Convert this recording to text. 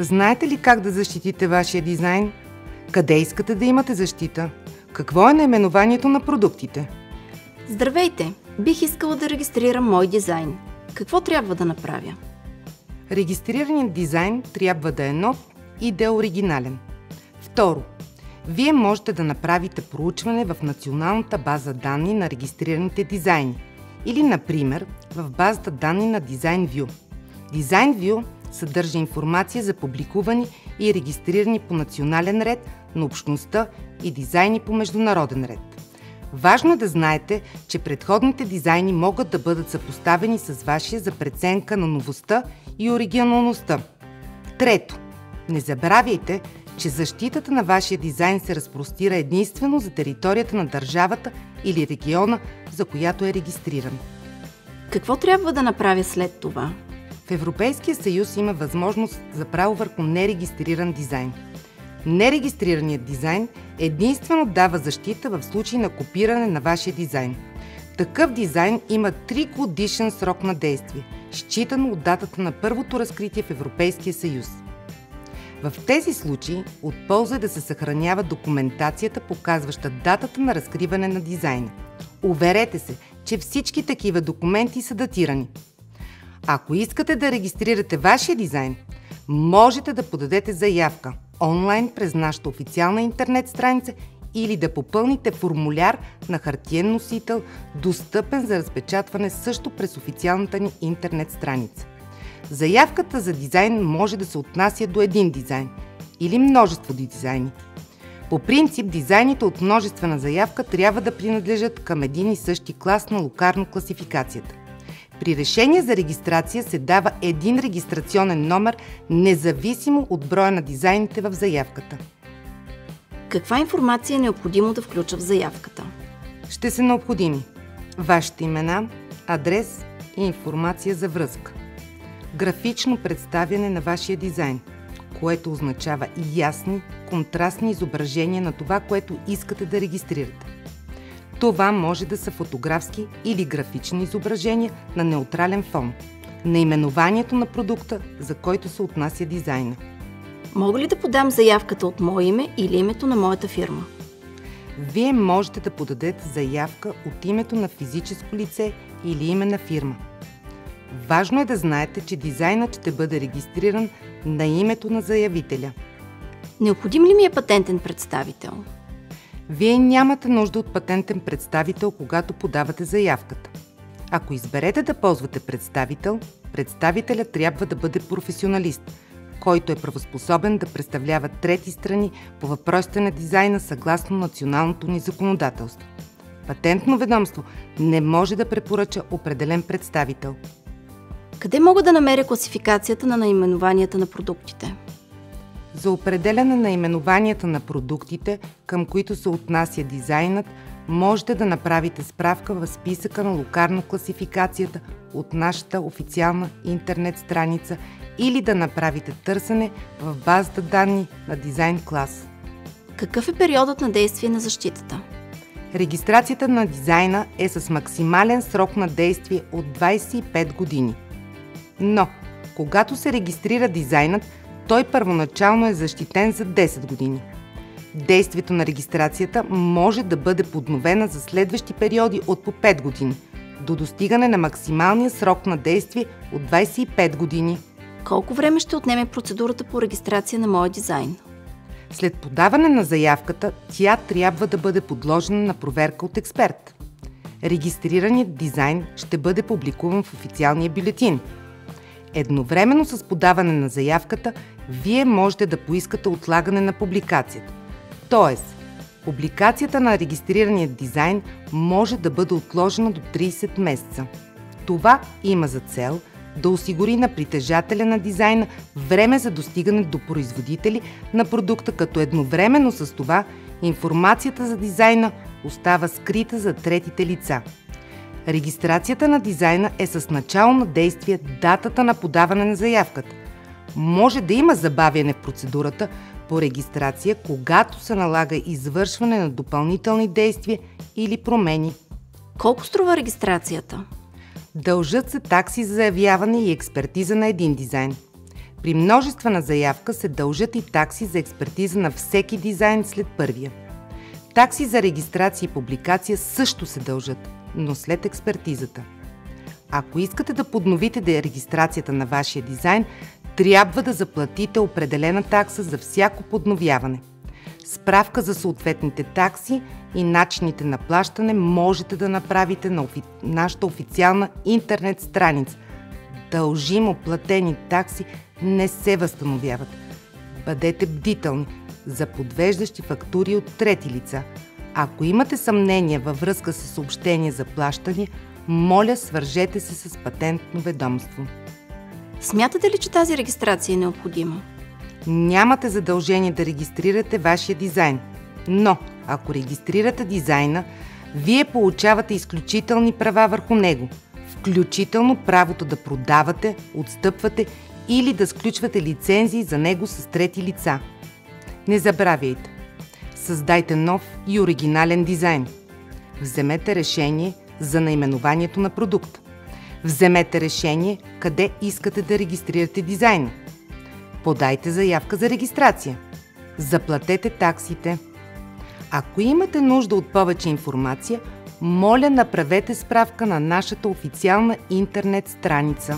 Знаете ли как да защитите вашия дизайн? Къде искате да имате защита? Какво е наименованието на продуктите? Здравейте! Бих искала да регистрирам мой дизайн. Какво трябва да направя? Регистрираният дизайн трябва да е нов и да е оригинален. Второ, вие можете да направите проучване в националната база данни на регистрираните дизайни или, например, в базата данни на DesignView. DesignView съдържа информация за публикувани и регистрирани по национален ред на общността и дизайни по международен ред. Важно е да знаете, че предходните дизайни могат да бъдат съпоставени с вашия за преценка на новостта и оригиналността. Трето, не забравяйте, че защитата на вашия дизайн се разпростира единствено за територията на държавата или региона, за която е регистриран. Какво трябва да направя след това? В Европейския съюз има възможност за право върху нерегистриран дизайн. Нерегистрираният дизайн единствено дава защита в случай на копиране на вашия дизайн. Такъв дизайн има 3-годишен срок на действие, считано от датата на първото разкритие в Европейския съюз. В тези случаи от полза е да се съхранява документацията, показваща датата на разкриване на дизайна. Уверете се, че всички такива документи са датирани. Ако искате да регистрирате вашия дизайн, можете да подадете заявка онлайн през нашата официална интернет страница или да попълните формуляр на хартиен носител, достъпен за разпечатване също през официалната ни интернет страница. Заявката за дизайн може да се отнася до един дизайн или множество дизайни. По принцип, дизайните от множествена заявка трябва да принадлежат към един и същи клас на локарно класификацията. При решение за регистрация се дава един регистрационен номер, независимо от броя на дизайните в заявката. Каква информация е необходимо да включа в заявката? Ще са необходими вашите имена, адрес и информация за връзка. Графично представяне на вашия дизайн, което означава ясни, контрастни изображения на това, което искате да регистрирате. Това може да са фотографски или графични изображения на неутрален фон, наименованието на продукта, за който се отнася дизайна. Мога ли да подам заявката от мое име или името на моята фирма? Вие можете да подадете заявка от името на физическо лице или име на фирма. Важно е да знаете, че дизайнът ще бъде регистриран на името на заявителя. Необходим ли ми е патентен представител? Вие нямате нужда от патентен представител, когато подавате заявката. Ако изберете да ползвате представител, представителят трябва да бъде професионалист, който е правоспособен да представлява трети страни по въпросите на дизайна съгласно националното ни законодателство. Патентно ведомство не може да препоръча определен представител. Къде мога да намеря класификацията на наименованията на продуктите? За определяне на наименованията на продуктите, към които се отнася дизайнът, можете да направите справка в списъка на локарно класификацията от нашата официална интернет страница или да направите търсене в базата данни на Дизайн Клас. Какъв е периодът на действие на защитата? Регистрацията на дизайна е с максимален срок на действие от 25 години. Но, когато се регистрира дизайнът, той първоначално е защитен за 10 години. Действието на регистрацията може да бъде подновена за следващи периоди от по 5 години, до достигане на максималния срок на действие от 25 години. Колко време ще отнеме процедурата по регистрация на моя дизайн? След подаване на заявката, тя трябва да бъде подложена на проверка от експерт. Регистрираният дизайн ще бъде публикуван в официалния бюлетин. Едновременно с подаване на заявката, вие можете да поискате отлагане на публикацията. Тоест, публикацията на регистрирания дизайн може да бъде отложена до 30 месеца. Това има за цел да осигури на притежателя на дизайна време за достигане до производители на продукта, като едновременно с това информацията за дизайна остава скрита за третите лица. Регистрацията на дизайна е с начало на действие датата на подаване на заявката. Може да има забавяне в процедурата по регистрация, когато се налага извършване на допълнителни действия или промени. Колко струва регистрацията? Дължат се такси за заявяване и експертиза на един дизайн. При множествена заявка се дължат и такси за експертиза на всеки дизайн след първия. Такси за регистрация и публикация също се дължат, но след експертизата. Ако искате да подновите регистрацията на вашия дизайн, трябва да заплатите определена такса за всяко подновяване. Справка за съответните такси и начините на плащане можете да направите на нашата официална интернет страница. Дължимо платени такси не се възстановяват. Бъдете бдителни за подвеждащи фактури от трети лица. Ако имате съмнения във връзка с съобщение за плащане, моля, свържете се с Патентно ведомство. Смятате ли, че тази регистрация е необходима? Нямате задължение да регистрирате вашия дизайн, но ако регистрирате дизайна, вие получавате изключителни права върху него, включително правото да продавате, отстъпвате или да сключвате лицензии за него с трети лица. Не забравяйте! Създайте нов и оригинален дизайн. Вземете решение за наименованието на продукт. Вземете решение къде искате да регистрирате дизайна. Подайте заявка за регистрация. Заплатете таксите. Ако имате нужда от повече информация, моля, направете справка на нашата официална интернет страница.